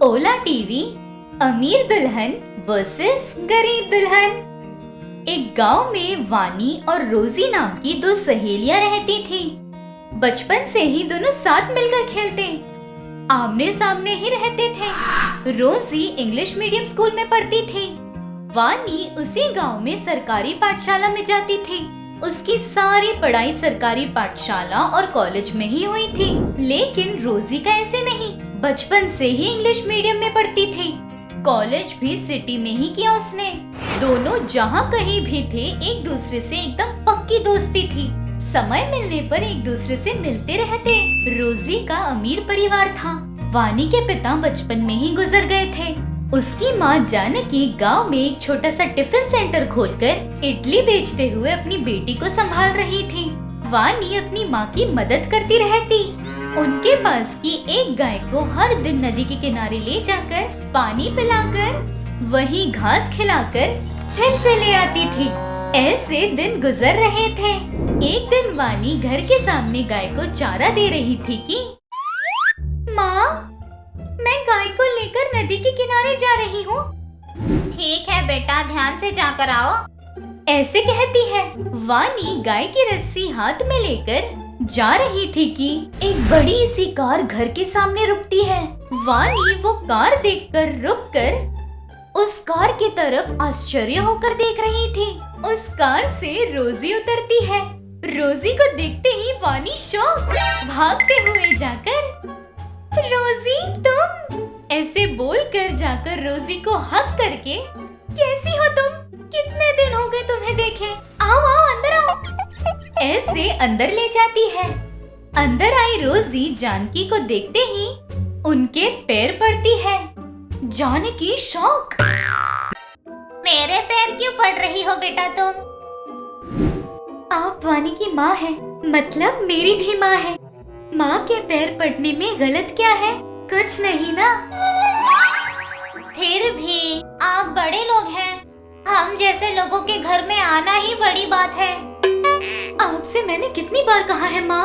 ओला TV अमीर दुल्हन versus गरीब दुल्हन। एक गांव में वानी और रोजी नाम की दो सहेलियां रहती थी। बचपन से ही दोनों साथ मिलकर खेलते, आमने सामने ही रहते थे। रोजी इंग्लिश मीडियम स्कूल में पढ़ती थी। वानी उसी गांव में सरकारी पाठशाला में जाती थी। उसकी सारी पढ़ाई सरकारी पाठशाला और कॉलेज में ही हुई थी। लेकिन रोजी का ऐसे नहीं, बचपन से ही इंग्लिश मीडियम में पढ़ती थी। कॉलेज भी सिटी में ही किया उसने। दोनों जहाँ कहीं भी थे, एक दूसरे से एकदम पक्की दोस्ती थी। समय मिलने पर एक दूसरे से मिलते रहते। रोजी का अमीर परिवार था। वानी के पिता बचपन में ही गुजर गए थे। उसकी माँ जानकी गांव में एक छोटा सा टिफिन सेंटर खोलकर इडली बेचते हुए अपनी बेटी को संभाल रही थी। वानी अपनी माँ की मदद करती रहती। उनके पास की एक गाय को हर दिन नदी के किनारे ले जाकर पानी पिलाकर, वही घास खिलाकर फिर से ले आती थी। ऐसे दिन गुजर रहे थे। एक दिन वानी घर के सामने गाय को चारा दे रही थी कि माँ, मैं गाय को लेकर नदी के किनारे जा रही हूँ। ठीक है बेटा, ध्यान से जाकर आओ। ऐसे कहती है। वानी गाय की रस्सी हाथ में लेकर जा रही थी कि एक बड़ी सी कार घर के सामने रुकती है। वानी वो कार देखकर रुककर उस कार की तरफ आश्चर्य होकर देख रही थी। उस कार से रोजी उतरती है। रोजी को देखते ही वानी शॉक, भागते हुए जाकर रोजी तुम, ऐसे बोलकर जाकर रोजी को हक करके, कैसी हो तुम? कितने दिन हो गए तुम्हें देखे, आओ आओ अंदर आओ, ऐसे अंदर ले जाती है। अंदर आई रोजी जानकी को देखते ही उनके पैर पड़ती है। जानकी शॉक, मेरे पैर क्यों पड़ रही हो बेटा तुम? आप वानी की माँ है, मतलब मेरी भी माँ है। माँ के पैर पड़ने में गलत क्या है? कुछ नहीं ना। फिर भी आप बड़े लोग हैं, हम जैसे लोगों के घर में आना ही बड़ी बात है। आपसे मैंने कितनी बार कहा है माँ,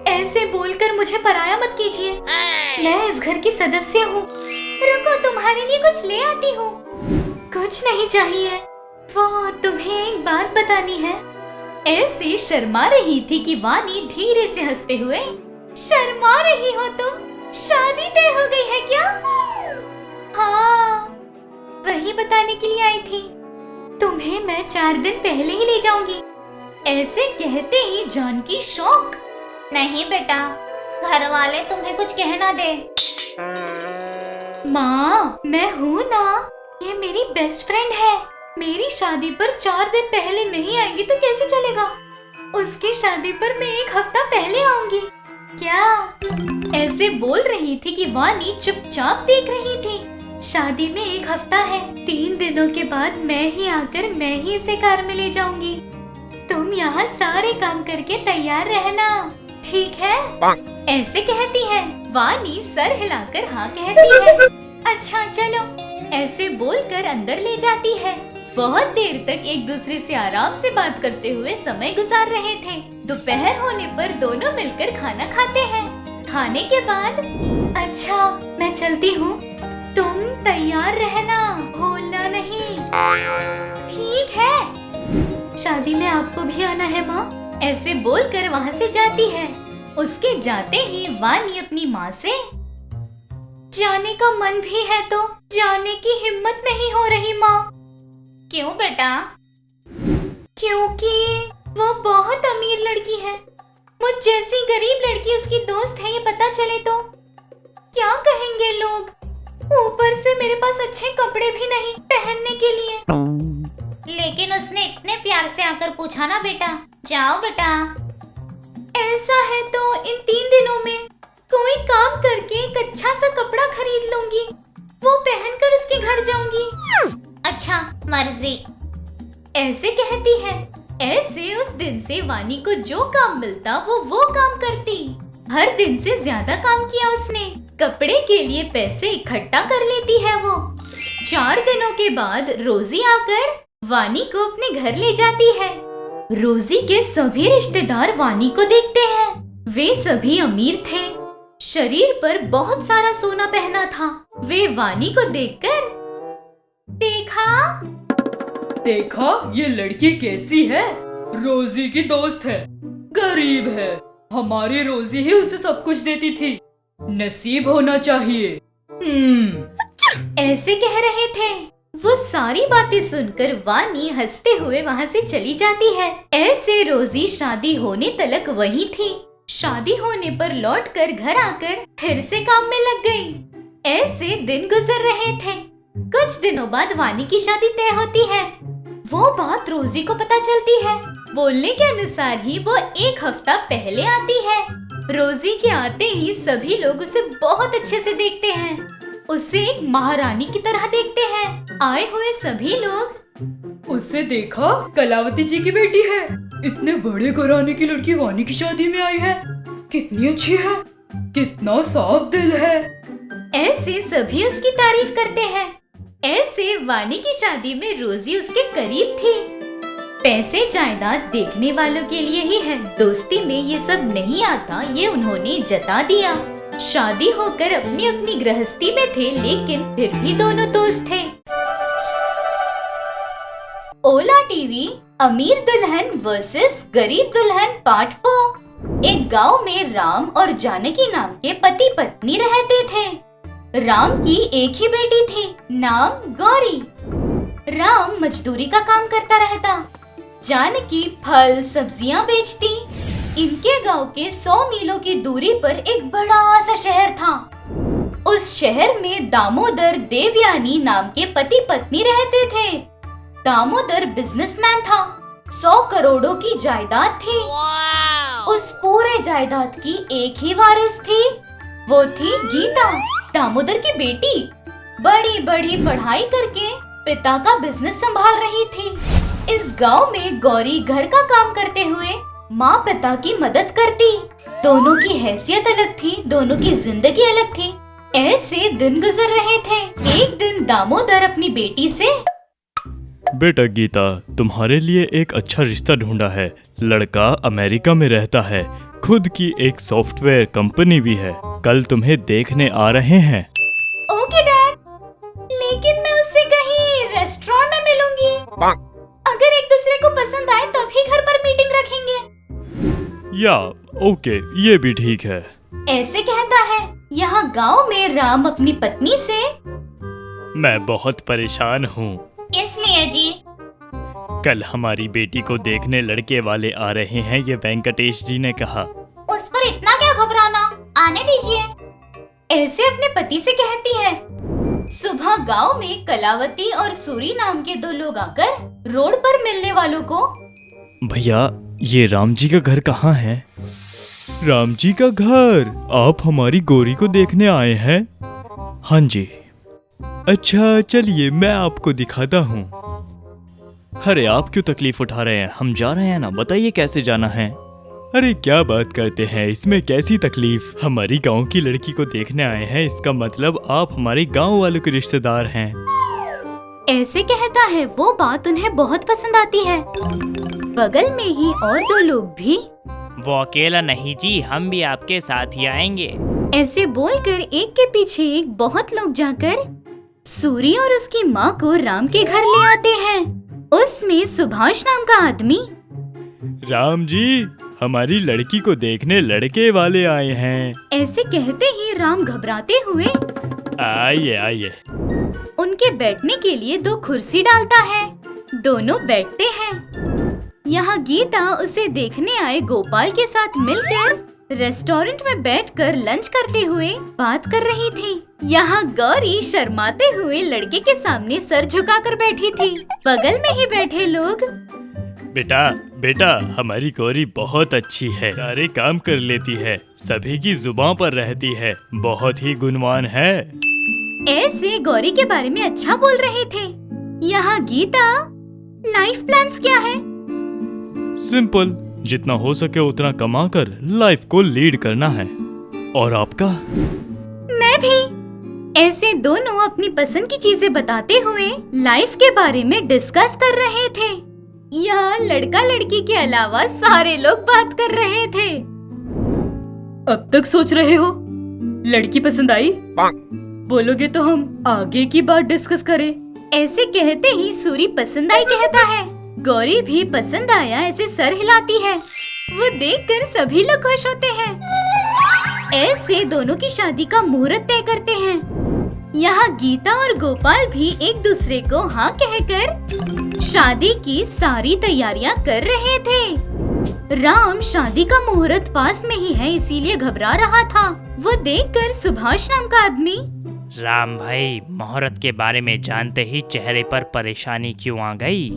ऐसे बोलकर मुझे पराया मत कीजिए। मैं इस घर की सदस्य हूँ। रुको, तुम्हारे लिए कुछ ले आती हूँ। कुछ नहीं चाहिए, वो तुम्हें एक बात बतानी है। ऐसे शर्मा रही थी कि वानी धीरे से हंसते हुए, शर्मा रही हो तुम? शादी तय हो गई है क्या? हाँ, वही बताने के लिए आई थी। तुम्हें मैं 4 दिन पहले ही ले जाऊंगी। ऐसे कहते ही जानकी शॉक, नहीं बेटा, घर वाले तुम्हें कुछ कहना दे। माँ, मैं हूँ ना, ये मेरी बेस्ट फ्रेंड है। मेरी शादी पर 4 दिन पहले नहीं आएंगी तो कैसे चलेगा? उसकी शादी पर मैं 1 हफ्ता पहले आऊंगी क्या? ऐसे बोल रही थी कि वानी चुपचाप देख रही थी। शादी में 1 हफ्ता है, 3 दिनों के बाद मैं ही आकर मैं ही इसे कार में ले जाऊंगी। तुम यहाँ सारे काम करके तैयार रहना, ठीक है? ऐसे कहती है। वानी सर हिलाकर हाँ कहती है। अच्छा चलो, ऐसे बोलकर अंदर ले जाती है। बहुत देर तक एक दूसरे से आराम से बात करते हुए समय गुजार रहे थे। दोपहर होने पर दोनों मिलकर खाना खाते हैं। खाने के बाद, अच्छा मैं चलती हूँ, तुम तैयार रहना, भूलना नहीं। ठीक है, शादी में आपको भी आना है माँ। ऐसे बोलकर वहाँ से जाती है। उसके जाते ही वानी अपनी माँ से, जाने का मन भी है तो जाने की हिम्मत नहीं हो रही माँ। क्यों बेटा? क्योंकि वो बहुत अमीर लड़की है। मुझ जैसी गरीब लड़की उसकी दोस्त है, ये पता चले तो क्या कहेंगे लोग? ऊपर से मेरे पास अच्छे कपड़े भी नहीं पहनने के लिए। लेकिन उसने इतने प्यार से आकर पूछा ना बेटा। जाओ बेटा। ऐसा है तो इन 3 दिनों में कोई काम करके एक अच्छा सा कपड़ा खरीद लूंगी, वो पहनकर उसके घर जाऊंगी। अच्छा, मर्जी। ऐसे कहती है। ऐसे उस दिन से वानी को जो काम मिलता वो काम करती। हर दिन से ज्यादा काम किया उसने। कपड़े के लिए पैसे इकट्ठा कर लेती है वो। 4 दिनों के बाद रोजी आकर वानी को अपने घर ले जाती है। रोजी के सभी रिश्तेदार वानी को देखते हैं। वे सभी अमीर थे, शरीर पर बहुत सारा सोना पहना था। वे वानी को देखकर देखा ये लड़की कैसी है? रोजी की दोस्त है, गरीब है। हमारी रोजी ही उसे सब कुछ देती थी। नसीब होना चाहिए। ऐसे कह रहे थे। वो सारी बातें सुनकर वानी हंसते हुए वहाँ से चली जाती है। ऐसे रोजी शादी होने तक वही थी। शादी होने पर लौटकर घर आकर फिर से काम में लग गई। ऐसे दिन गुजर रहे थे। कुछ दिनों बाद वानी की शादी तय होती है। वो बात रोजी को पता चलती है। बोलने के अनुसार ही वो 1 हफ्ता पहले आती है। रोजी के आते ही सभी लोग उसे बहुत अच्छे से देखते हैं। उसे एक महारानी की तरह देखते हैं। आए हुए सभी लोग उससे देखा, कलावती जी की बेटी है। इतने बड़े घराने की लड़की वानी की शादी में आई है। कितनी अच्छी है, कितना साफ दिल है। ऐसे सभी उसकी तारीफ करते हैं। ऐसे वानी की शादी में रोजी उसके करीब थी। पैसे जायदाद देखने वालों के लिए ही है, दोस्ती में ये सब नहीं आता, ये उन्होंने जता दिया। शादी होकर अपनी अपनी गृहस्थी में थे, लेकिन फिर भी दोनों दोस्त थे। ओला टीवी अमीर दुल्हन वर्सेस गरीब दुल्हन पार्ट 4। एक गांव में राम और जानकी नाम के पति पत्नी रहते थे। राम की एक ही बेटी थी, नाम गौरी। राम मजदूरी का काम करता रहता, जानकी फल सब्जियां बेचती। इनके गांव के 100 मीलों की दूरी पर एक बड़ा सा शहर था। उस शहर में दामोदर देवयानी नाम के पति पत्नी रहते थे। दामोदर बिजनेसमैन था। 100 करोड़ों की जायदाद थी। उस पूरे जायदाद की एक ही वारिस थी, वो थी गीता, दामोदर की बेटी। बड़ी बड़ी पढ़ाई करके पिता का बिजनेस संभाल रही थी। इस गांव में गौरी घर का काम करते हुए माँ पिता की मदद करती। दोनों की हैसियत अलग थी, दोनों की जिंदगी अलग थी। ऐसे दिन गुजर रहे थे। एक दिन दामोदर अपनी बेटी से, बेटा गीता, तुम्हारे लिए एक अच्छा रिश्ता ढूंढा है। लड़का अमेरिका में रहता है, खुद की एक सॉफ्टवेयर कंपनी भी है। कल तुम्हें देखने आ रहे हैं। ओके डैड, लेकिन मैं उससे कहीं रेस्टोरेंट में मिलूंगी। अगर एक दूसरे को पसंद आए तभी घर पर मीटिंग रखेंगे। या ओके, ये भी ठीक है। ऐसे कहता है। यहाँ गांव में राम अपनी पत्नी से, मैं बहुत परेशान हूँ। इसलिए जी कल हमारी बेटी को देखने लड़के वाले आ रहे हैं, ये वेंकटेश जी ने कहा। उस पर इतना क्या घबराना, आने दीजिए। ऐसे अपने पति से कहती है। सुबह गांव में कलावती और सूरी नाम के 2 लोग आकर रोड पर मिलने वालों को, भैया ये राम जी का घर कहाँ है? राम जी का घर? आप हमारी गौरी को देखने आए हैं? हाँ जी। अच्छा चलिए मैं आपको दिखाता हूँ। अरे आप क्यों तकलीफ उठा रहे हैं, हम जा रहे हैं ना, बताइए कैसे जाना है। अरे क्या बात करते हैं, इसमें कैसी तकलीफ। हमारी गांव की लड़की को देखने आए हैं, इसका मतलब आप हमारे गांव वालों के रिश्तेदार हैं। ऐसे कहता है। वो बात उन्हें बहुत पसंद आती है। बगल में ही और 2 लोग भी, वो अकेला नहीं जी, हम भी आपके साथ ही आएंगे। ऐसे बोलकर एक के पीछे एक बहुत लोग जाकर सूरी और उसकी माँ को राम के घर ले आते हैं। उसमें सुभाष नाम का आदमी, राम जी हमारी लड़की को देखने लड़के वाले आए हैं। ऐसे कहते ही राम घबराते हुए आइए आइए। उनके बैठने के लिए 2 कुर्सी डालता है। दोनों बैठते हैं। यहाँ गीता उसे देखने आए गोपाल के साथ मिलकर रेस्टोरेंट में बैठकर लंच करते हुए बात कर रही थी। यहाँ गौरी शर्माते हुए लड़के के सामने सर झुकाकर बैठी थी। बगल में ही बैठे लोग, बेटा बेटा हमारी गौरी बहुत अच्छी है, सारे काम कर लेती है, सभी की जुबान पर रहती है, बहुत ही गुणवान है। ऐसे गौरी के बारे में अच्छा बोल रहे थे। यहाँ गीता, लाइफ प्लान्स क्या है? सिंपल, जितना हो सके उतना कमाकर लाइफ को लीड करना है। और आपका? मैं भी। ऐसे दोनों अपनी पसंद की चीजें बताते हुए लाइफ के बारे में डिस्कस कर रहे थे। यहाँ लड़का लड़की के अलावा सारे लोग बात कर रहे थे। अब तक सोच रहे हो? लड़की पसंद आई? बोलोगे तो हम आगे की बात डिस्कस करें। ऐसे कहते ही सूरी पसंद आई कहता है। गौरी भी पसंद आया ऐसे सर हिलाती है। वो देखकर सभी लोग खुश होते हैं। ऐसे दोनों की शादी का मुहूर्त तय करते हैं। यहाँ गीता और गोपाल भी एक दूसरे को हाँ कहकर शादी की सारी तैयारियां कर रहे थे। राम शादी का मुहूर्त पास में ही है इसीलिए घबरा रहा था। वो देखकर सुभाष नाम का आदमी, राम भाई, मुहूर्त के बारे में जानते ही चेहरे पर परेशानी क्यों आ गई?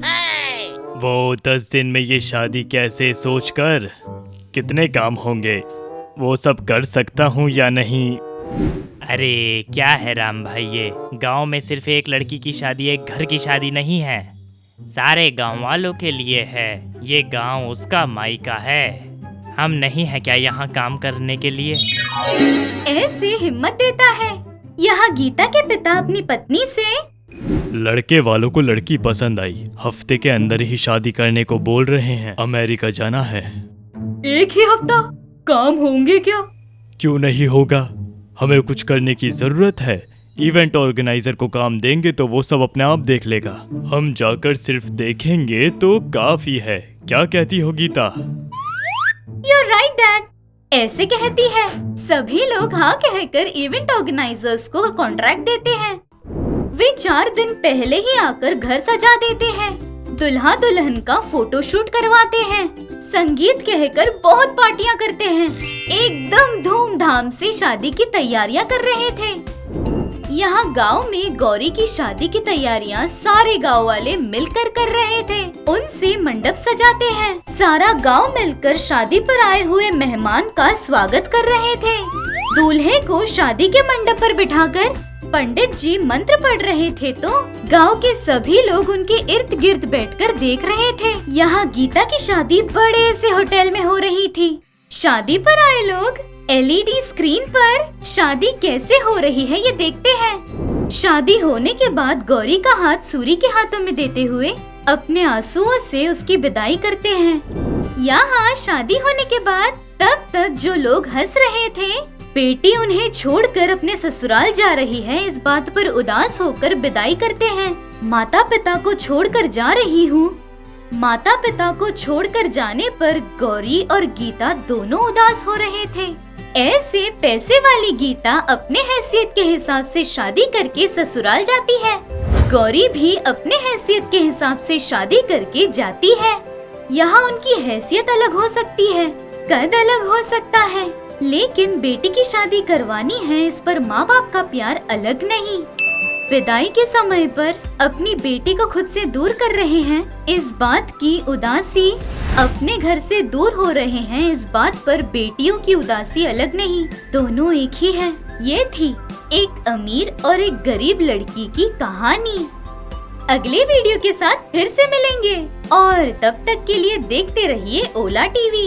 वो 10 दिन में ये शादी कैसे सोचकर कितने काम होंगे, वो सब कर सकता हूँ या नहीं? अरे क्या है राम भाई, ये गांव में सिर्फ एक लड़की की शादी एक घर की शादी नहीं है, सारे गांव वालों के लिए है। ये गांव उसका मायका है। हम नहीं है क्या यहाँ काम करने के लिए? ऐसे हिम्मत देता है। यहाँ गीता के पिता अपनी पत्नी से, लड़के वालों को लड़की पसंद आई, हफ्ते के अंदर ही शादी करने को बोल रहे हैं, अमेरिका जाना है। एक ही हफ्ता? काम होंगे क्या? क्यों नहीं होगा, हमें कुछ करने की जरूरत है। इवेंट ऑर्गेनाइजर को काम देंगे तो वो सब अपने आप देख लेगा, हम जाकर सिर्फ देखेंगे तो काफी है। क्या कहती हो गीता? You're right, Dad. ऐसे कहती है। सभी लोग हाँ कहकर इवेंट ऑर्गेनाइजर्स को कॉन्ट्रैक्ट देते हैं। वे 4 दिन पहले ही आकर घर सजा देते हैं। दुल्हा दुल्हन का फोटोशूट करवाते हैं। संगीत कहकर बहुत पार्टियां करते हैं। एकदम धूमधाम से शादी की तैयारियां कर रहे थे। यहाँ गांव में गौरी की शादी की तैयारियां सारे गांव वाले मिलकर कर रहे थे। उनसे मंडप सजाते हैं। सारा गांव मिलकर शादी पर आए हुए मेहमान का स्वागत कर रहे थे। दूल्हे को शादी के मंडप पर बिठाकर पंडित जी मंत्र पढ़ रहे थे तो गांव के सभी लोग उनके इर्द गिर्द बैठकर देख रहे थे। यहाँ गीता की शादी बड़े से होटल में हो रही थी। शादी पर आए लोग एलईडी स्क्रीन पर शादी कैसे हो रही है ये देखते हैं। शादी होने के बाद गौरी का हाथ सूरी के हाथों में देते हुए अपने आंसुओं से उसकी विदाई करते हैं। यहाँ शादी होने के बाद तब तक जो लोग हंस रहे थे, बेटी उन्हें छोड़कर अपने ससुराल जा रही है, इस बात पर उदास होकर विदाई करते हैं। माता पिता को छोड़कर जा रही हूँ। माता पिता को छोड़कर जाने पर गौरी और गीता दोनों उदास हो रहे थे। ऐसे पैसे वाली गीता अपने हैसियत के हिसाब से शादी करके ससुराल जाती है। गौरी भी अपने हैसियत के हिसाब से शादी करके जाती है। यहाँ उनकी हैसियत अलग हो सकती है, कद अलग हो सकता है, लेकिन बेटी की शादी करवानी है, इस पर माँ बाप का प्यार अलग नहीं। विदाई के समय पर अपनी बेटी को खुद से दूर कर रहे हैं, इस बात की उदासी। अपने घर से दूर हो रहे हैं, इस बात पर बेटियों की उदासी अलग नहीं, दोनों एक ही है। ये थी एक अमीर और एक गरीब लड़की की कहानी। अगले वीडियो के साथ फिर से मिलेंगे और तब तक के लिए देखते रहिए ओला टीवी।